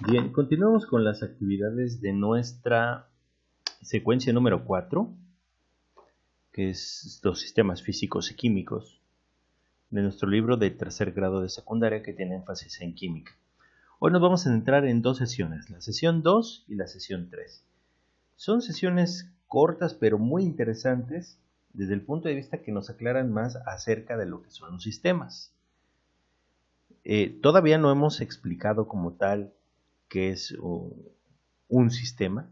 Bien, continuamos con las actividades de nuestra secuencia número 4, que es los sistemas físicos y químicos, de nuestro libro de tercer grado de secundaria que tiene énfasis en química. Hoy nos vamos a centrar en dos sesiones, la sesión 2 y la sesión 3. Son sesiones cortas pero muy interesantes desde el punto de vista que nos aclaran más acerca de lo que son los sistemas. Todavía no hemos explicado como tal qué es un sistema.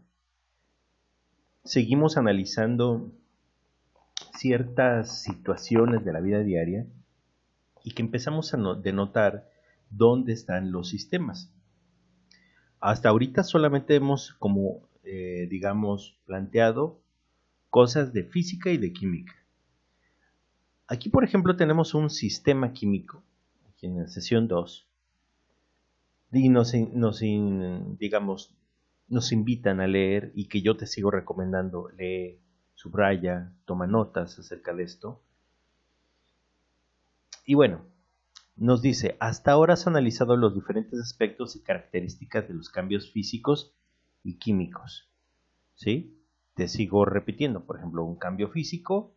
Seguimos analizando ciertas situaciones de la vida diaria y que empezamos a denotar dónde están los sistemas. Hasta ahorita solamente hemos digamos, planteado cosas de física y de química. Aquí, por ejemplo, tenemos un sistema químico, aquí en la sesión 2, y digamos, nos invitan a leer y que yo te sigo recomendando, lee, subraya, toma notas acerca de esto. Y bueno, nos dice, hasta ahora has analizado los diferentes aspectos y características de los cambios físicos y químicos. ¿Sí? Te sigo repitiendo, por ejemplo, un cambio físico,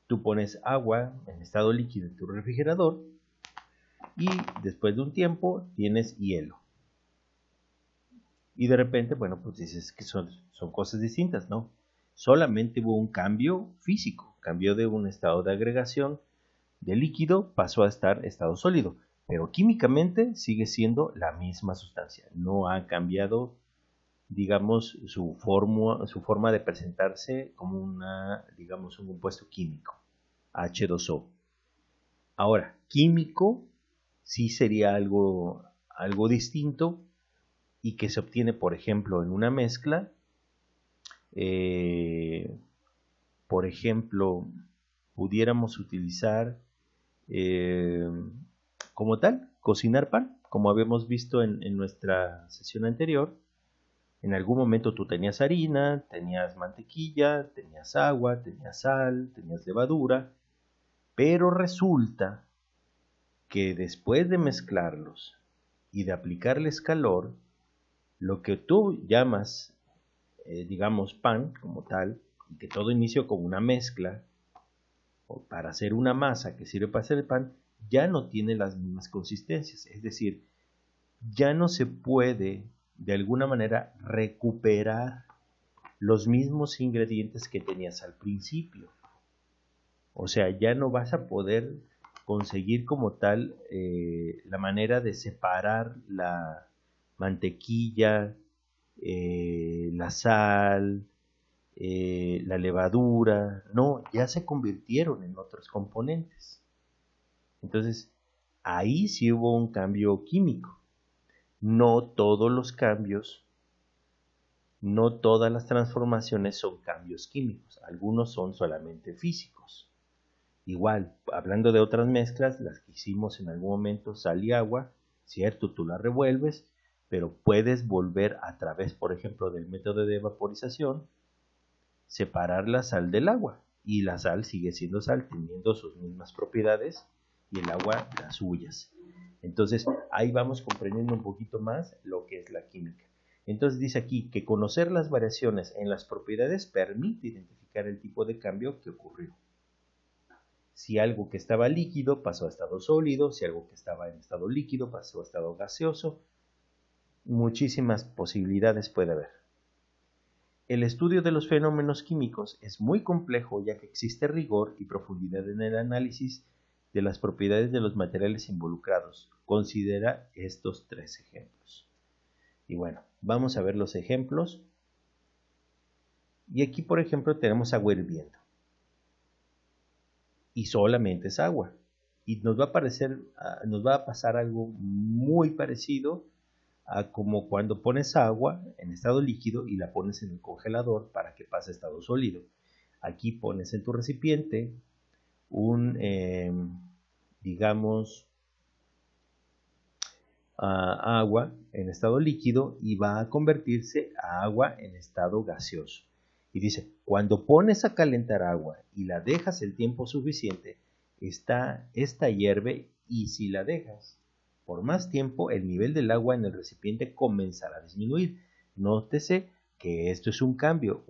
tú pones agua en estado líquido en tu refrigerador y después de un tiempo tienes hielo. Y de repente, bueno, pues dices que son cosas distintas, ¿no? Solamente hubo un cambio físico, cambió de un estado de agregación de líquido, pasó a estar estado sólido, pero químicamente sigue siendo la misma sustancia, no ha cambiado, digamos, su forma de presentarse como digamos, un compuesto químico, H2O. Ahora, químico sí sería algo distinto y que se obtiene, por ejemplo, en una mezcla. Por ejemplo, pudiéramos utilizar como tal, cocinar pan, como habíamos visto en nuestra sesión anterior. En algún momento tú tenías harina, tenías mantequilla, tenías agua, tenías sal, tenías levadura, pero resulta que después de mezclarlos y de aplicarles calor, lo que tú llamas, digamos, pan como tal, y que todo inició como una mezcla, o para hacer una masa que sirve para hacer el pan, ya no tiene las mismas consistencias. Es decir, ya no se puede de alguna manera recuperar los mismos ingredientes que tenías al principio. O sea, ya no vas a poder conseguir como tal la manera de separar la mantequilla, la sal, la levadura. No, ya se convirtieron en otros componentes. Entonces, ahí sí hubo un cambio químico. No todos los cambios, no todas las transformaciones son cambios químicos. Algunos son solamente físicos. Igual, hablando de otras mezclas, las que hicimos en algún momento, sal y agua, cierto, tú las revuelves, pero puedes volver a través, por ejemplo, del método de vaporización, separar la sal del agua. Y la sal sigue siendo sal, teniendo sus mismas propiedades, y el agua las suyas. Entonces, ahí vamos comprendiendo un poquito más lo que es la química. Entonces dice aquí que conocer las variaciones en las propiedades permite identificar el tipo de cambio que ocurrió. Si algo que estaba líquido pasó a estado sólido, si algo que estaba en estado líquido pasó a estado gaseoso, muchísimas posibilidades puede haber. El estudio de los fenómenos químicos es muy complejo ya que existe rigor y profundidad en el análisis de las propiedades de los materiales involucrados. Considera estos tres ejemplos. Y bueno, vamos a ver los ejemplos. Y aquí, por ejemplo, tenemos agua hirviendo. Y solamente es agua. Y nos va a pasar algo muy parecido a como cuando pones agua en estado líquido y la pones en el congelador para que pase a estado sólido. Aquí pones en tu recipiente digamos, agua en estado líquido y va a convertirse a agua en estado gaseoso. Y dice, cuando pones a calentar agua y la dejas el tiempo suficiente, esta hierve, y si la dejas por más tiempo el nivel del agua en el recipiente comenzará a disminuir. Nótese que esto es un cambio,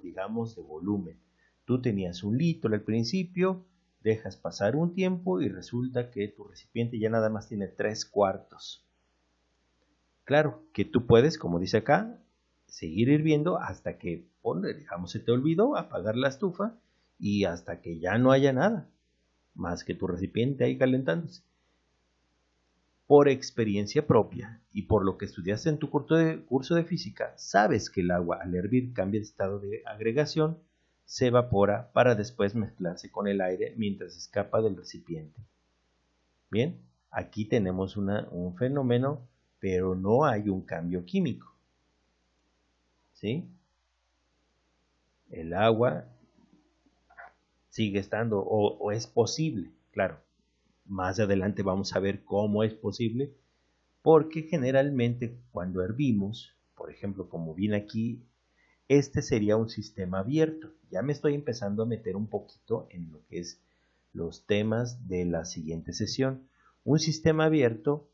digamos de volumen. Tú tenías 1 litro al principio, dejas pasar un tiempo y resulta que tu recipiente ya nada más tiene 3/4. Claro que tú puedes, como dice acá, seguir hirviendo hasta que, digamos, se te olvidó apagar la estufa y hasta que ya no haya nada más que tu recipiente ahí calentándose. Por experiencia propia y por lo que estudiaste en tu curso de física, sabes que el agua al hervir cambia de estado de agregación, se evapora para después mezclarse con el aire mientras escapa del recipiente. Bien, aquí tenemos un fenómeno, pero no hay un cambio químico. ¿Sí? El agua sigue estando, o es posible, claro. Más adelante vamos a ver cómo es posible, porque generalmente cuando hervimos, por ejemplo, como viene aquí, este sería un sistema abierto. Ya me estoy empezando a meter un poquito en lo que es los temas de la siguiente sesión. Un sistema abierto,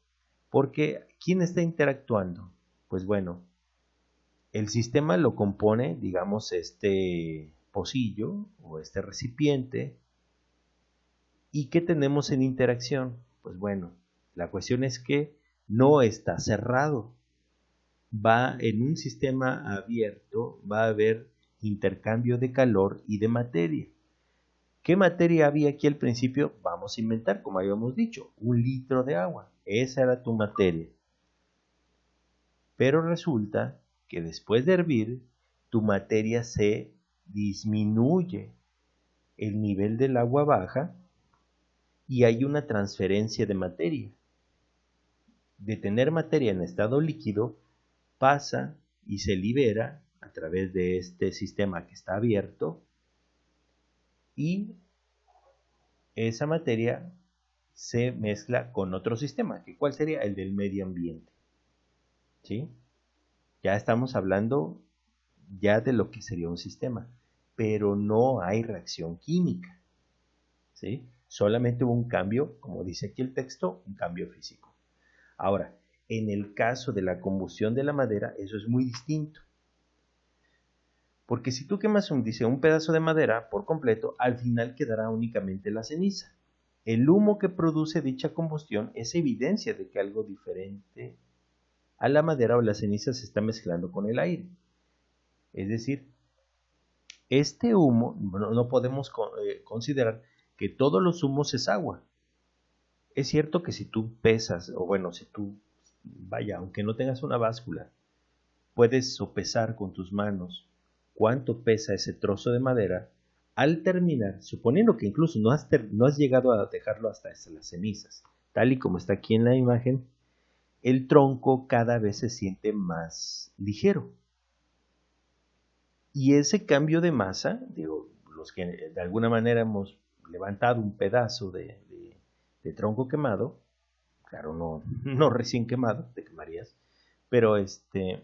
porque ¿quién está interactuando? Pues bueno, el sistema lo compone, digamos, este pocillo o este recipiente. ¿Y qué tenemos en interacción? Pues bueno, la cuestión es que no está cerrado. Va en un sistema abierto, va a haber intercambio de calor y de materia. ¿Qué materia había aquí al principio? Vamos a inventar, como habíamos dicho, 1 litro de agua. Esa era tu materia. Pero resulta que después de hervir, tu materia se disminuye. El nivel del agua baja y hay una transferencia de materia. De tener materia en estado líquido, pasa y se libera a través de este sistema que está abierto y esa materia se mezcla con otro sistema, que ¿cuál sería? El del medio ambiente. ¿Sí? Ya estamos hablando ya de lo que sería un sistema, pero no hay reacción química. ¿Sí? Solamente hubo un cambio, como dice aquí el texto, un cambio físico. Ahora, en el caso de la combustión de la madera, eso es muy distinto. Porque si tú quemas un pedazo de madera por completo, al final quedará únicamente la ceniza. El humo que produce dicha combustión es evidencia de que algo diferente a la madera o la ceniza se está mezclando con el aire. Es decir, este humo, no podemos considerar que todos los humos es agua. Es cierto que si tú pesas, o bueno, si tú, vaya, aunque no tengas una báscula, puedes sopesar con tus manos cuánto pesa ese trozo de madera, al terminar, suponiendo que incluso no has llegado a dejarlo hasta las cenizas, tal y como está aquí en la imagen, el tronco cada vez se siente más ligero. Y ese cambio de masa, digo, los que de alguna manera hemos levantado un pedazo de tronco quemado, claro, no recién quemado, te quemarías, pero te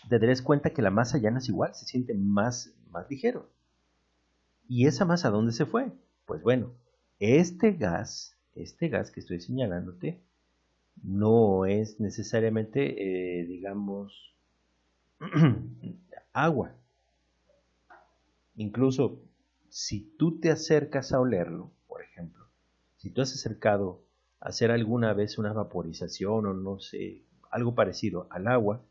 darías cuenta que la masa ya no es igual, se siente más ligero. ¿Y esa masa dónde se fue? Pues bueno, este gas que estoy señalándote, no es necesariamente, digamos, agua. Incluso si tú te acercas a olerlo, por ejemplo, si tú has acercado a hacer alguna vez una vaporización o no sé, algo parecido al agua,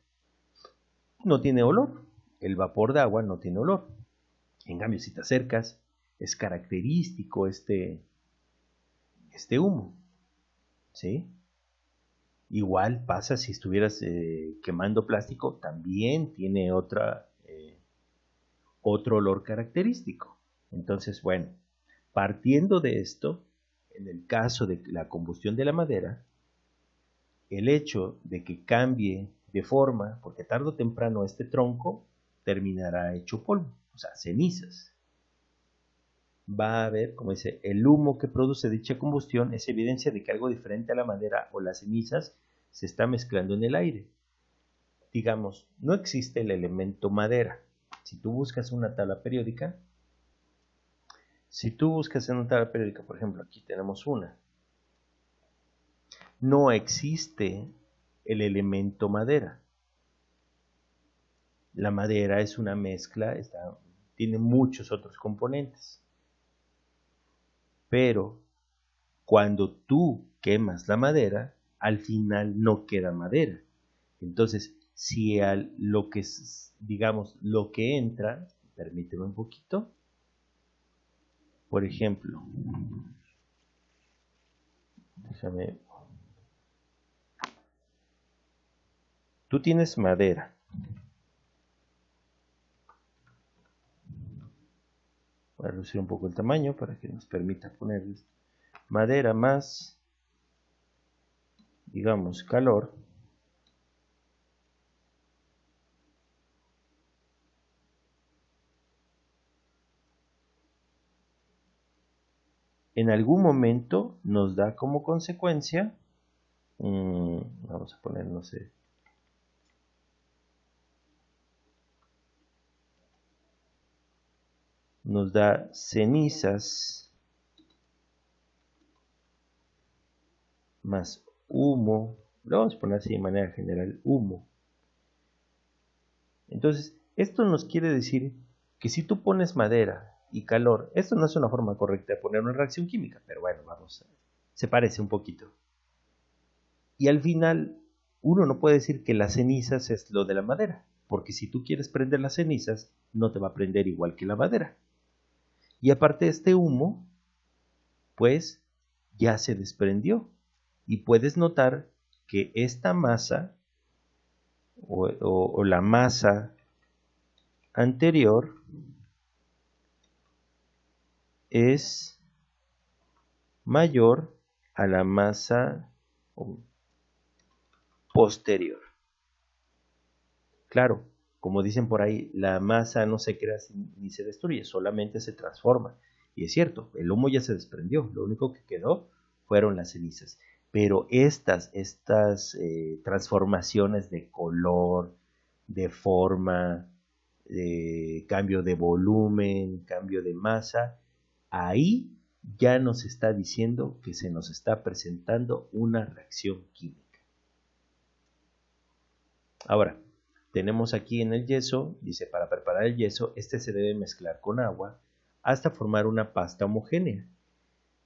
no tiene olor. El vapor de agua no tiene olor. En cambio, si te acercas, es característico este humo. ¿Sí? Igual pasa si estuvieras quemando plástico, también tiene otro olor característico. Entonces, bueno, partiendo de esto, en el caso de la combustión de la madera, el hecho de que cambie de forma, porque tarde o temprano este tronco terminará hecho polvo, o sea, cenizas. Va a haber, como dice, el humo que produce dicha combustión es evidencia de que algo diferente a la madera o las cenizas se está mezclando en el aire. Digamos, no existe el elemento madera. Si tú buscas una tabla periódica, por ejemplo, aquí tenemos una. no existe el elemento madera. La madera es una mezcla, tiene muchos otros componentes. Pero cuando tú quemas la madera, al final no queda madera. Entonces, si lo que entra, permíteme un poquito. Por ejemplo, déjame. Tú tienes madera. Voy a reducir un poco el tamaño para que nos permita poner madera más, digamos, calor. En algún momento nos da como consecuencia, vamos a poner, no sé, nos da cenizas más humo, lo vamos a poner así de manera general, humo. Entonces, esto nos quiere decir que si tú pones madera y calor, esto no es una forma correcta de poner una reacción química, pero bueno, se parece un poquito. Y al final, uno no puede decir que las cenizas es lo de la madera, porque si tú quieres prender las cenizas, no te va a prender igual que la madera. Y aparte este humo, pues ya se desprendió. Y puedes notar que esta masa o la masa anterior es mayor a la masa posterior. Claro, como dicen por ahí, la masa no se crea ni se destruye, solamente se transforma. Y es cierto, el humo ya se desprendió, lo único que quedó fueron las cenizas. Pero estas transformaciones de color, de forma, de cambio de volumen, cambio de masa, ahí ya nos está diciendo que se nos está presentando una reacción química. Ahora, tenemos aquí en el yeso, dice, para preparar el yeso, este se debe mezclar con agua hasta formar una pasta homogénea.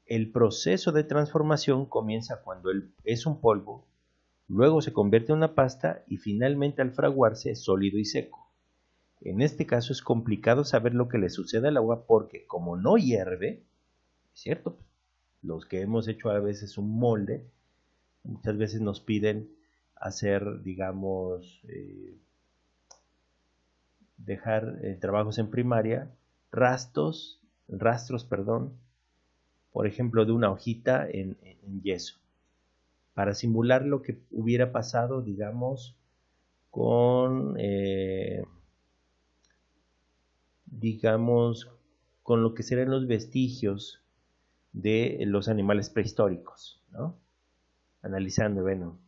El proceso de transformación comienza cuando es un polvo, luego se convierte en una pasta y finalmente al fraguarse es sólido y seco. En este caso es complicado saber lo que le sucede al agua porque como no hierve, es cierto, los que hemos hecho a veces un molde, muchas veces nos piden hacer, digamos, dejar trabajos en primaria, rastros, por ejemplo, de una hojita en yeso, para simular lo que hubiera pasado, digamos, con, con lo que serían los vestigios de los animales prehistóricos, ¿no? Analizando, bueno,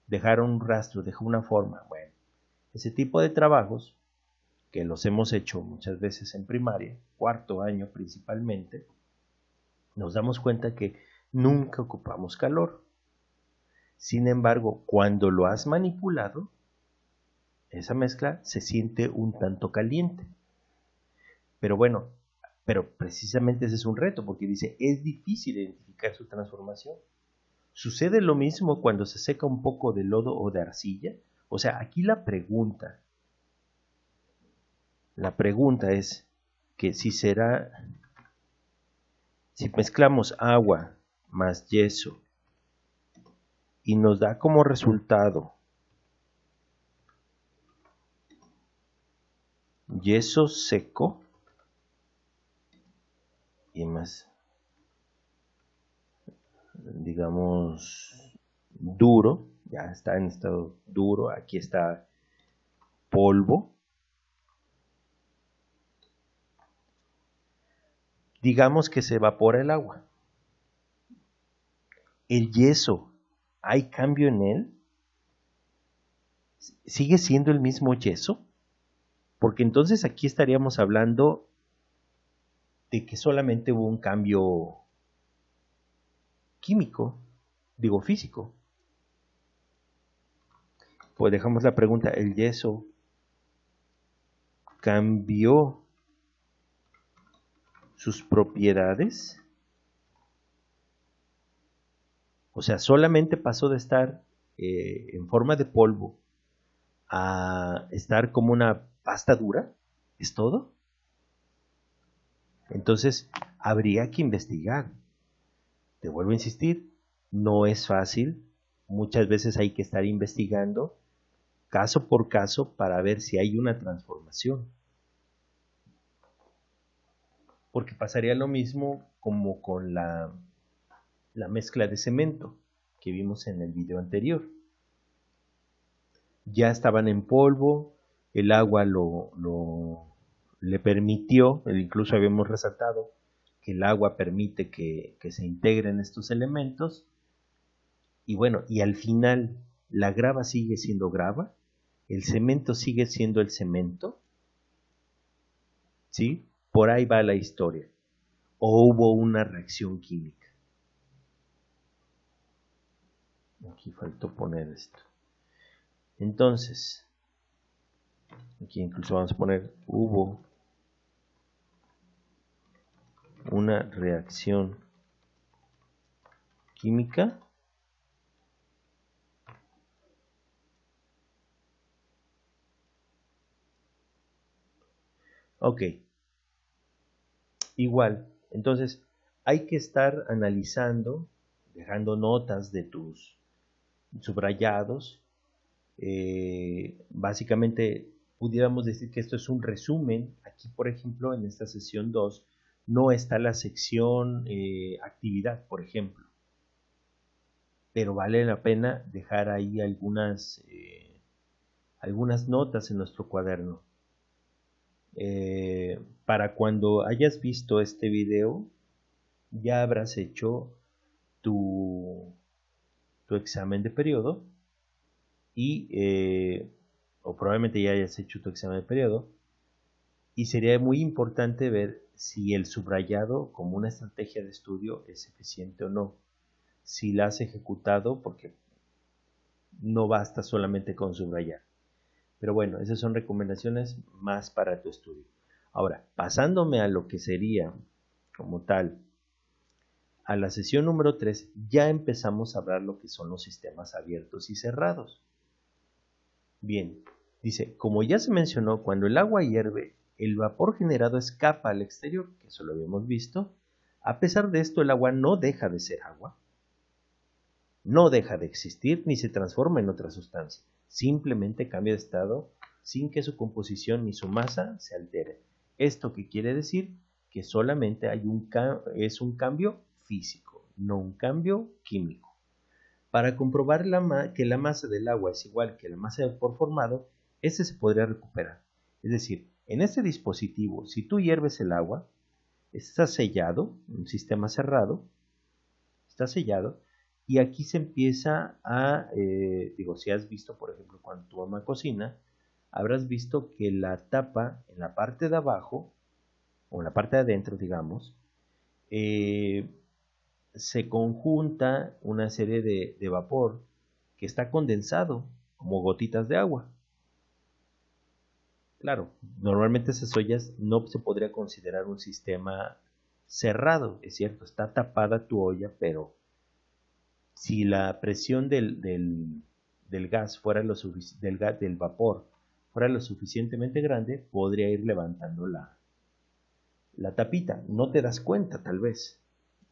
dejaron un rastro, dejó una forma, bueno, ese tipo de trabajos que los hemos hecho muchas veces en primaria, cuarto año principalmente, nos damos cuenta que nunca ocupamos calor. Sin embargo, cuando lo has manipulado, esa mezcla se siente un tanto caliente. Pero bueno, pero precisamente ese es un reto, porque dice, es difícil identificar su transformación. ¿Sucede lo mismo cuando se seca un poco de lodo o de arcilla? O sea, aquí la pregunta es que si mezclamos agua más yeso y nos da como resultado yeso seco y más, digamos, duro, ya está en estado duro, aquí está polvo, digamos que se evapora el agua. El yeso, ¿hay cambio en él? ¿Sigue siendo el mismo yeso? Porque entonces aquí estaríamos hablando de que solamente hubo un cambio químico, digo físico. Pues dejamos la pregunta, ¿el yeso cambió sus propiedades? O sea, solamente pasó de estar en forma de polvo a estar como una pasta dura, ¿es todo? Entonces, habría que investigar. Te vuelvo a insistir, no es fácil. Muchas veces hay que estar investigando caso por caso para ver si hay una transformación. Porque pasaría lo mismo como con la mezcla de cemento que vimos en el video anterior. Ya estaban en polvo, el agua le permitió, incluso habíamos resaltado que el agua permite que se integren estos elementos, y bueno, y al final la grava sigue siendo grava, el cemento sigue siendo el cemento, ¿sí? Por ahí va la historia. ¿O hubo una reacción química? Aquí faltó poner esto. Entonces, aquí incluso vamos a poner hubo una reacción química. Ok. Igual. Entonces, hay que estar analizando, dejando notas de tus subrayados. Básicamente, pudiéramos decir que esto es un resumen. Aquí, por ejemplo, en esta sesión 2, no está la sección actividad, por ejemplo. Pero vale la pena dejar ahí algunas notas en nuestro cuaderno. Para cuando hayas visto este video, ya habrás hecho tu examen de periodo y o probablemente ya hayas hecho tu examen de periodo, y sería muy importante ver si el subrayado como una estrategia de estudio es eficiente o no, si la has ejecutado, porque no basta solamente con subrayar. Pero bueno, esas son recomendaciones más para tu estudio. Ahora, pasándome a lo que sería como tal a la sesión número 3, ya empezamos a hablar lo que son los sistemas abiertos y cerrados. Bien, dice, como ya se mencionó, cuando el agua hierve, el vapor generado escapa al exterior, que eso lo habíamos visto. A pesar de esto, el agua no deja de ser agua, no deja de existir ni se transforma en otra sustancia, simplemente cambia de estado sin que su composición ni su masa se altere. ¿Esto qué quiere decir? Que solamente es un cambio físico, no un cambio químico. Para comprobar que la masa del agua es igual que la masa del vapor formado, este se podría recuperar. Es decir, en este dispositivo, si tú hierves el agua, está sellado, un sistema cerrado, está sellado, y aquí se empieza a, si has visto, por ejemplo, cuando tu mamá cocina, habrás visto que la tapa en la parte de abajo, o en la parte de adentro, digamos, se conjunta una serie de vapor que está condensado como gotitas de agua. Claro, normalmente esas ollas no se podría considerar un sistema cerrado, es cierto, está tapada tu olla, pero si la presión del gas fuera del vapor fuera lo suficientemente grande, podría ir levantando la tapita. No te das cuenta, tal vez.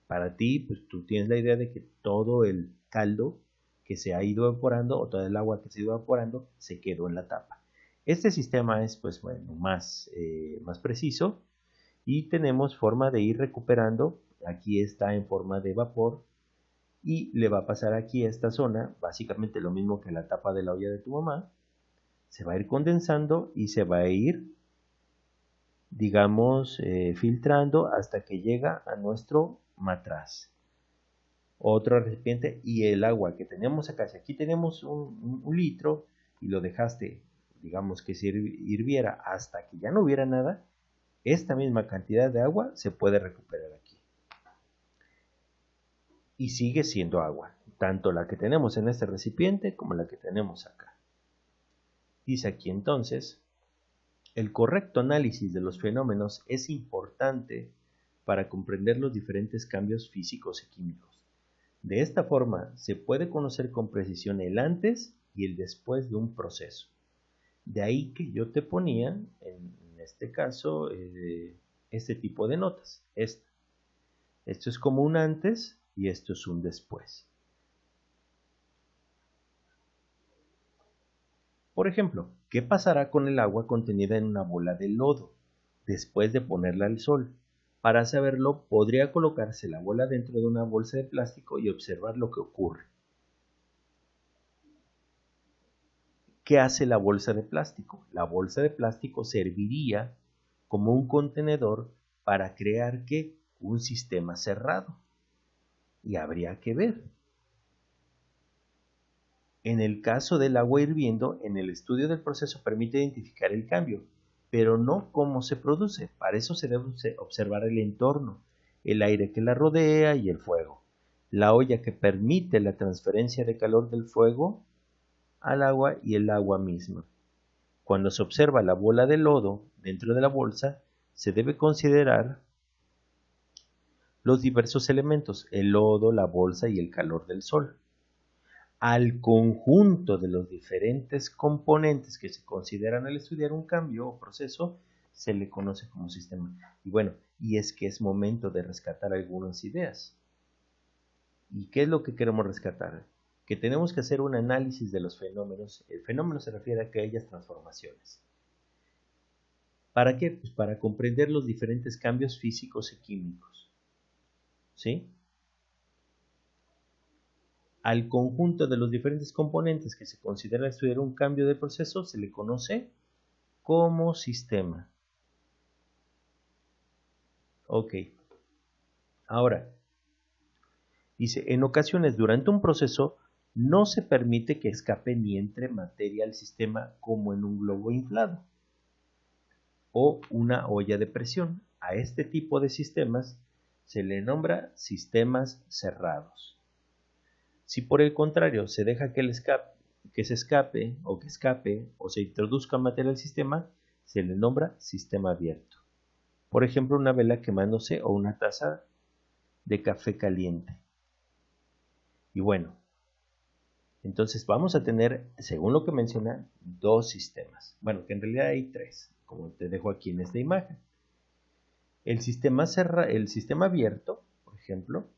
Para ti, pues tú tienes la idea de que todo el caldo que se ha ido evaporando o todo el agua que se ha ido evaporando se quedó en la tapa. Este sistema es, pues bueno, más preciso, y tenemos forma de ir recuperando. Aquí está en forma de vapor y le va a pasar aquí a esta zona, básicamente lo mismo que la tapa de la olla de tu mamá. Se va a ir condensando y se va a ir, digamos, filtrando hasta que llega a nuestro matraz. Otro recipiente, y el agua que tenemos acá, si aquí tenemos un litro y lo dejaste, digamos, que se hirviera hasta que ya no hubiera nada, esta misma cantidad de agua se puede recuperar aquí y sigue siendo agua. tanto la que tenemos en este recipiente como la que tenemos acá. Dice aquí entonces, el correcto análisis de los fenómenos es importante para comprender los diferentes cambios físicos y químicos. De esta forma, se puede conocer con precisión el antes y el después de un proceso. De ahí que yo te ponía, en este caso, este tipo de notas. Esto es como un antes y esto es un después. Por ejemplo, ¿qué pasará con el agua contenida en una bola de lodo después de ponerla al sol? Para saberlo, podría colocarse la bola dentro de una bolsa de plástico y observar lo que ocurre. ¿Qué hace la bolsa de plástico? La bolsa de plástico serviría como un contenedor para crear ¿qué? Un sistema cerrado. Y habría que ver. En el caso del agua hirviendo, en el estudio del proceso permite identificar el cambio, pero no cómo se produce. Para eso se debe observar el entorno, el aire que la rodea y el fuego. La olla que permite la transferencia de calor del fuego al agua y el agua misma. Cuando se observa la bola de lodo dentro de la bolsa, se debe considerar los diversos elementos, el lodo, la bolsa y el calor del sol. Al conjunto de los diferentes componentes que se consideran al estudiar un cambio o proceso, se le conoce como sistema. Y bueno, y es que es momento de rescatar algunas ideas. ¿Y qué es lo que queremos rescatar? Que tenemos que hacer un análisis de los fenómenos. El fenómeno se refiere a aquellas transformaciones. ¿Para qué? Pues para comprender los diferentes cambios físicos y químicos. ¿Sí? Al conjunto de los diferentes componentes que se considera estudiar un cambio de proceso se le conoce como sistema. Ok. Ahora, dice, en ocasiones durante un proceso no se permite que escape ni entre materia al sistema como en un globo inflado o una olla de presión. A este tipo de sistemas se le nombra sistemas cerrados. Si por el contrario se deja que se escape o se introduzca materia al sistema, se le nombra sistema abierto. Por ejemplo, una vela quemándose o una taza de café caliente. Y bueno, entonces vamos a tener, según lo que menciona, dos sistemas. Bueno, que en realidad hay tres, como te dejo aquí en esta imagen. El sistema abierto, por ejemplo,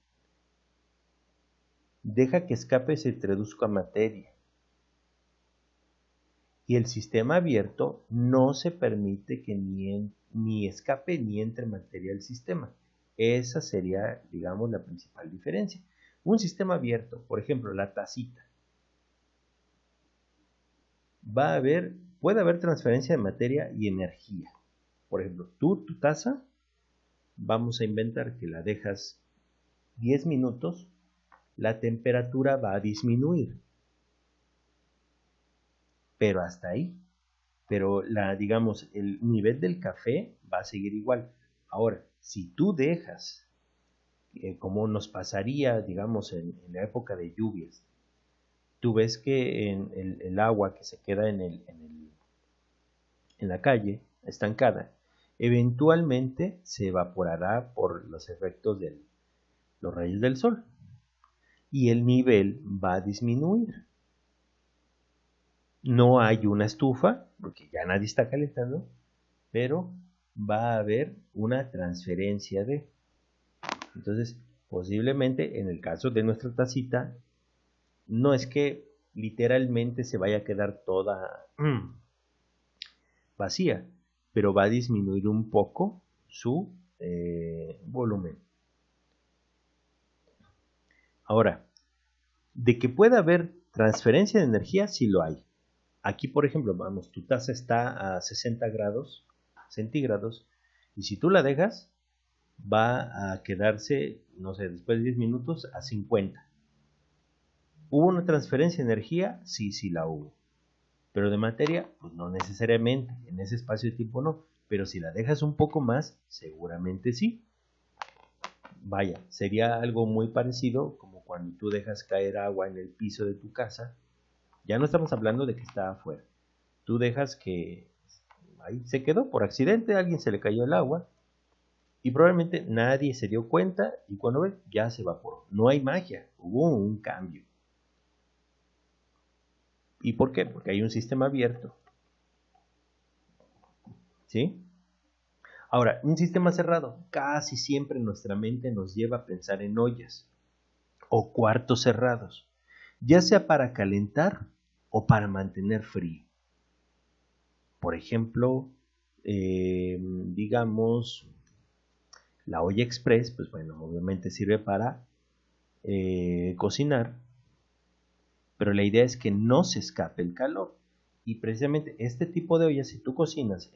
deja que escape y se introduzca materia. Y el sistema abierto no se permite que ni escape ni entre materia al sistema. Esa sería, digamos, la principal diferencia. Un sistema abierto, por ejemplo, la tacita. Puede haber transferencia de materia y energía. Por ejemplo, tu taza, vamos a inventar que la dejas 10 minutos, la temperatura va a disminuir. Pero hasta ahí. Pero digamos, el nivel del café va a seguir igual. Ahora, si tú dejas, como nos pasaría, digamos, en la época de lluvias, tú ves que el agua que se queda en la calle, estancada, eventualmente se evaporará por los efectos de los rayos del sol y el nivel va a disminuir. No hay una estufa, porque ya nadie está calentando, pero va a haber una transferencia de. Entonces, posiblemente en el caso de nuestra tacita, no es que literalmente se vaya a quedar toda vacía, pero va a disminuir un poco su volumen. Ahora, de que pueda haber transferencia de energía, sí lo hay. Aquí, por ejemplo, vamos, tu taza está a 60 grados centígrados y si tú la dejas, va a quedarse, no sé, después de 10 minutos a 50. ¿Hubo una transferencia de energía? Sí, sí la hubo. Pero de materia, pues no necesariamente. En ese espacio de tiempo no. Pero si la dejas un poco más, seguramente sí. Vaya, sería algo muy parecido como cuando tú dejas caer agua en el piso de tu casa, ya no estamos hablando de que está afuera. Tú dejas que ahí se quedó por accidente, a alguien se le cayó el agua y probablemente nadie se dio cuenta y cuando ve ya se evaporó. No hay magia, hubo un cambio. ¿Y por qué? Porque hay un sistema abierto. ¿Sí? Ahora, un sistema cerrado, casi siempre nuestra mente nos lleva a pensar en ollas o cuartos cerrados, ya sea para calentar o para mantener frío. Por ejemplo, digamos, la olla express, pues bueno, obviamente sirve para cocinar, pero la idea es que no se escape el calor. Y precisamente este tipo de olla, si tú cocinas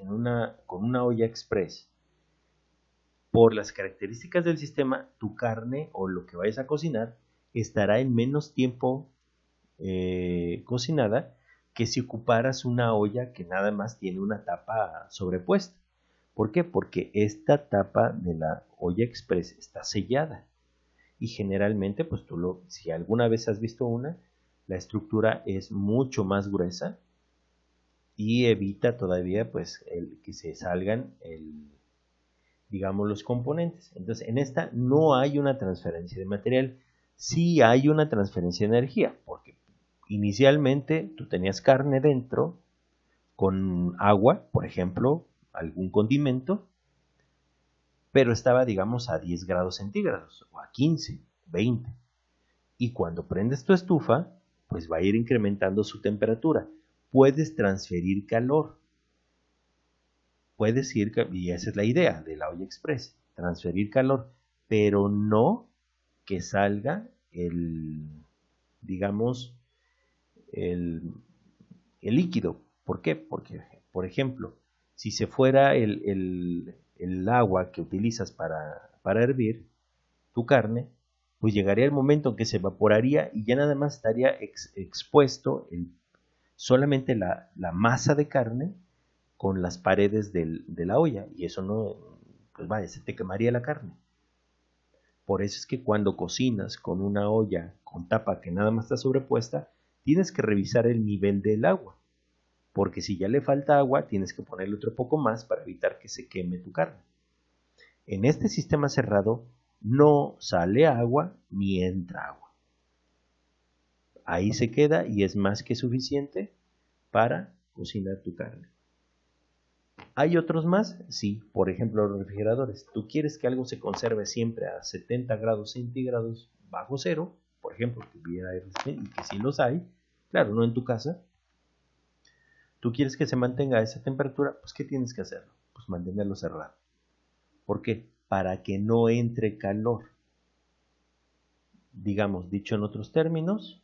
con una olla express, por las características del sistema, tu carne o lo que vayas a cocinar estará en menos tiempo cocinada que si ocuparas una olla que nada más tiene una tapa sobrepuesta. ¿Por qué? Porque esta tapa de la olla express está sellada y generalmente, pues si alguna vez has visto una, la estructura es mucho más gruesa y evita todavía pues que se salgan digamos los componentes. Entonces en esta no hay una transferencia de material, sí hay una transferencia de energía, porque inicialmente tú tenías carne dentro con agua, por ejemplo, algún condimento, pero estaba, digamos, a 10 grados centígrados, o a 15, 20. Y cuando prendes tu estufa, pues va a ir incrementando su temperatura. Puedes transferir calor. Puedes ir, y esa es la idea de la olla express, transferir calor, pero no que salga digamos, el, el líquido. ¿Por qué? Porque, por ejemplo, si se fuera el agua que utilizas para hervir tu carne, pues llegaría el momento en que se evaporaría y ya nada más estaría expuesto solamente la masa de carne con las paredes de la olla y eso no, pues vaya, se te quemaría la carne. Por eso es que cuando cocinas con una olla con tapa que nada más está sobrepuesta, tienes que revisar el nivel del agua, porque si ya le falta agua, tienes que ponerle otro poco más para evitar que se queme tu carne. En este sistema cerrado no sale agua ni entra agua. Ahí se queda y es más que suficiente para cocinar tu carne. ¿Hay otros más? Sí, por ejemplo los refrigeradores. Tú quieres que algo se conserve siempre a 70 grados centígrados bajo cero, por ejemplo, que hubiera y que sí los hay, claro, no en tu casa. Tú quieres que se mantenga a esa temperatura, pues ¿qué tienes que hacer? Pues mantenerlo cerrado. ¿Por qué? Para que no entre calor. Digamos, dicho en otros términos,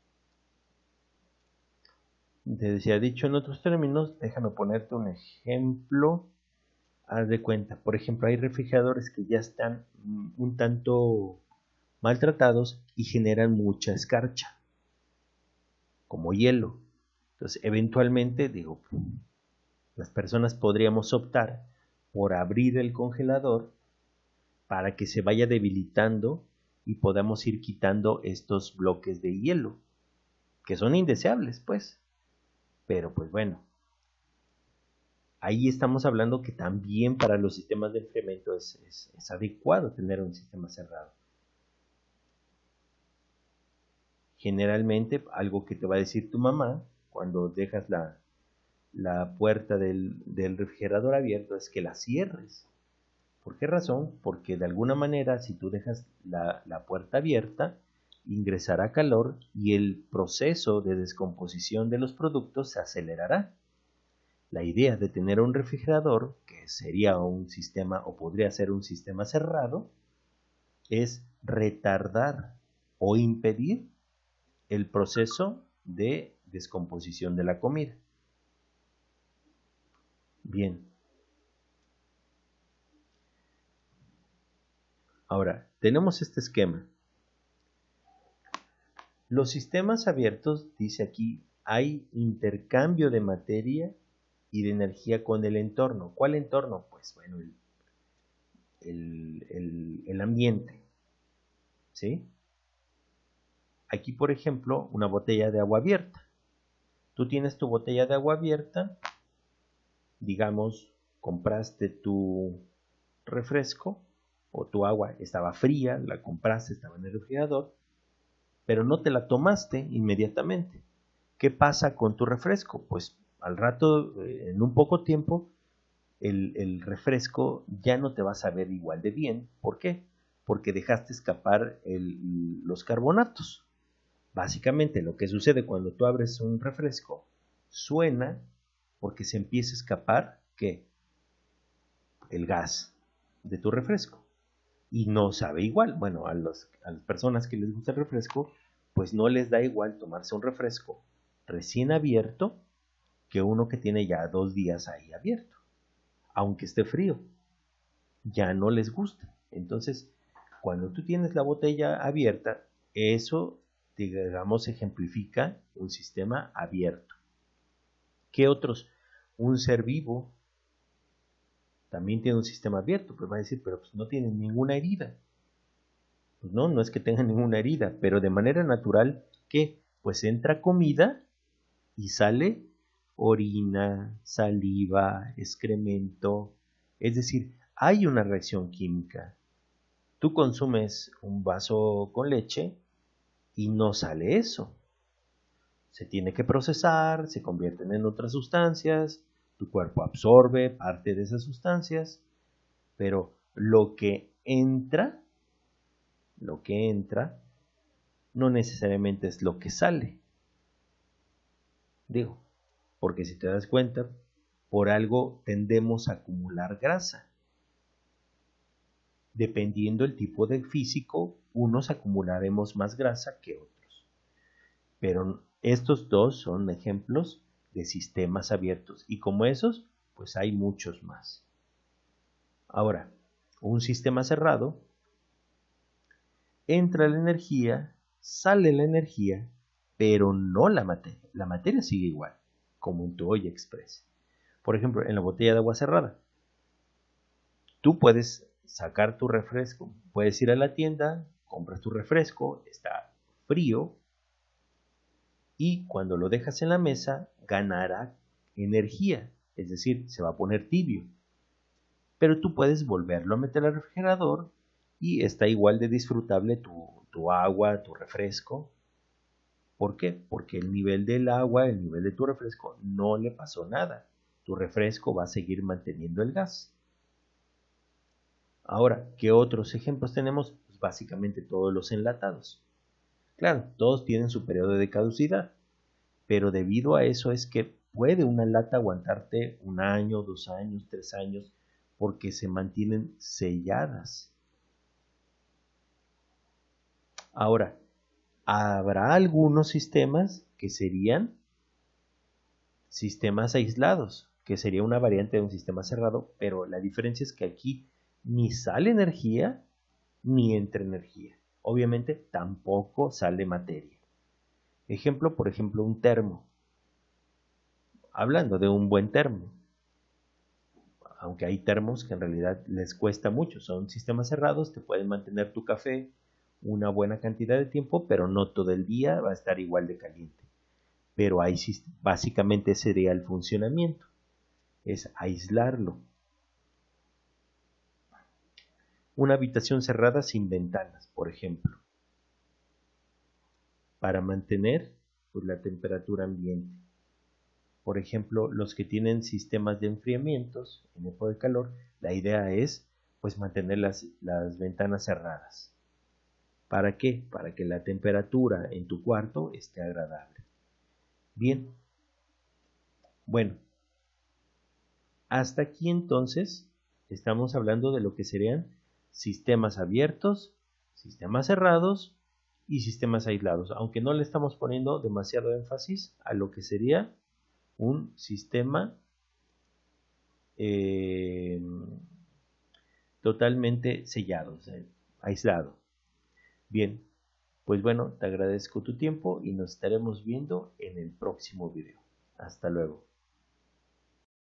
te decía, dicho en otros términos, déjame ponerte un ejemplo. Haz de cuenta, por ejemplo, hay refrigeradores que ya están un tanto maltratados y generan mucha escarcha, como hielo. Entonces, eventualmente, digo, las personas podríamos optar por abrir el congelador para que se vaya debilitando y podamos ir quitando estos bloques de hielo, que son indeseables, pues. Pero pues bueno, ahí estamos hablando que también para los sistemas de enfriamiento es adecuado tener un sistema cerrado. Generalmente, algo que te va a decir tu mamá cuando dejas la puerta del refrigerador abierto es que la cierres. ¿Por qué razón? Porque de alguna manera, si tú dejas la puerta abierta, ingresará calor y el proceso de descomposición de los productos se acelerará. La idea de tener un refrigerador, que sería un sistema o podría ser un sistema cerrado, es retardar o impedir el proceso de descomposición de la comida. Bien. Ahora, tenemos este esquema. Los sistemas abiertos, dice aquí, hay intercambio de materia y de energía con el entorno. ¿Cuál entorno? Pues bueno, el ambiente. ¿Sí? aquí por ejemplo, una botella de agua abierta. Tú tienes tu botella de agua abierta, digamos, compraste tu refresco o tu agua estaba fría, la compraste, estaba en el refrigerador, pero no te la tomaste inmediatamente. ¿Qué pasa con tu refresco? Pues al rato, en un poco tiempo, el refresco ya no te va a saber igual de bien. ¿Por qué? Porque dejaste escapar los carbonatos. Básicamente lo que sucede cuando tú abres un refresco, suena porque se empieza a escapar, ¿qué? El gas de tu refresco. Y no sabe igual. Bueno, a las personas que les gusta el refresco, pues no les da igual tomarse un refresco recién abierto que uno que tiene ya 2 días ahí abierto, aunque esté frío. Ya no les gusta. Entonces, cuando tú tienes la botella abierta, eso, digamos, ejemplifica un sistema abierto. ¿Qué otros? Un ser vivo también tiene un sistema abierto, pues va a decir, pero pues no tienen ninguna herida. Pues no, no es que tengan ninguna herida, pero de manera natural, ¿qué? Pues entra comida y sale orina, saliva, excremento. Es decir, hay una reacción química. Tú consumes un vaso con leche y no sale eso. Se tiene que procesar, se convierten en otras sustancias, tu cuerpo absorbe parte de esas sustancias, pero lo que entra, no necesariamente es lo que sale. Digo, porque si te das cuenta, por algo tendemos a acumular grasa. Dependiendo el tipo de físico, unos acumularemos más grasa que otros. Pero estos dos son ejemplos de sistemas abiertos y como esos, pues hay muchos más. Ahora, un sistema cerrado, entra la energía, sale la energía, pero no la materia. La materia sigue igual, como en tu olla express. Por ejemplo, en la botella de agua cerrada, tú puedes sacar tu refresco, puedes ir a la tienda, compras tu refresco, está frío, y cuando lo dejas en la mesa ganará energía, es decir, se va a poner tibio. Pero tú puedes volverlo a meter al refrigerador y está igual de disfrutable tu agua, tu refresco. ¿Por qué? Porque el nivel del agua, el nivel de tu refresco no le pasó nada. Tu refresco va a seguir manteniendo el gas. Ahora, ¿qué otros ejemplos tenemos? Pues básicamente todos los enlatados. Claro, todos tienen su periodo de caducidad, pero debido a eso es que puede una lata aguantarte 1 año, 2 años, 3 años, porque se mantienen selladas. Ahora, habrá algunos sistemas que serían sistemas aislados, que sería una variante de un sistema cerrado, pero la diferencia es que aquí ni sale energía ni entra energía. Obviamente tampoco sale materia. Ejemplo, por ejemplo, un termo. Hablando de un buen termo, aunque hay termos que en realidad les cuesta mucho, son sistemas cerrados, te pueden mantener tu café una buena cantidad de tiempo, pero no todo el día va a estar igual de caliente. Pero ahí básicamente sería el funcionamiento, es aislarlo. Una habitación cerrada sin ventanas, por ejemplo, para mantener pues, la temperatura ambiente. Por ejemplo, los que tienen sistemas de enfriamientos en época de calor, la idea es pues mantener las ventanas cerradas. ¿Para qué? Para que la temperatura en tu cuarto esté agradable. Bien, bueno, hasta aquí entonces estamos hablando de lo que serían sistemas abiertos, sistemas cerrados y sistemas aislados, aunque no le estamos poniendo demasiado énfasis a lo que sería un sistema totalmente sellado, o sea, aislado. Bien, pues bueno, te agradezco tu tiempo y nos estaremos viendo en el próximo video. Hasta luego.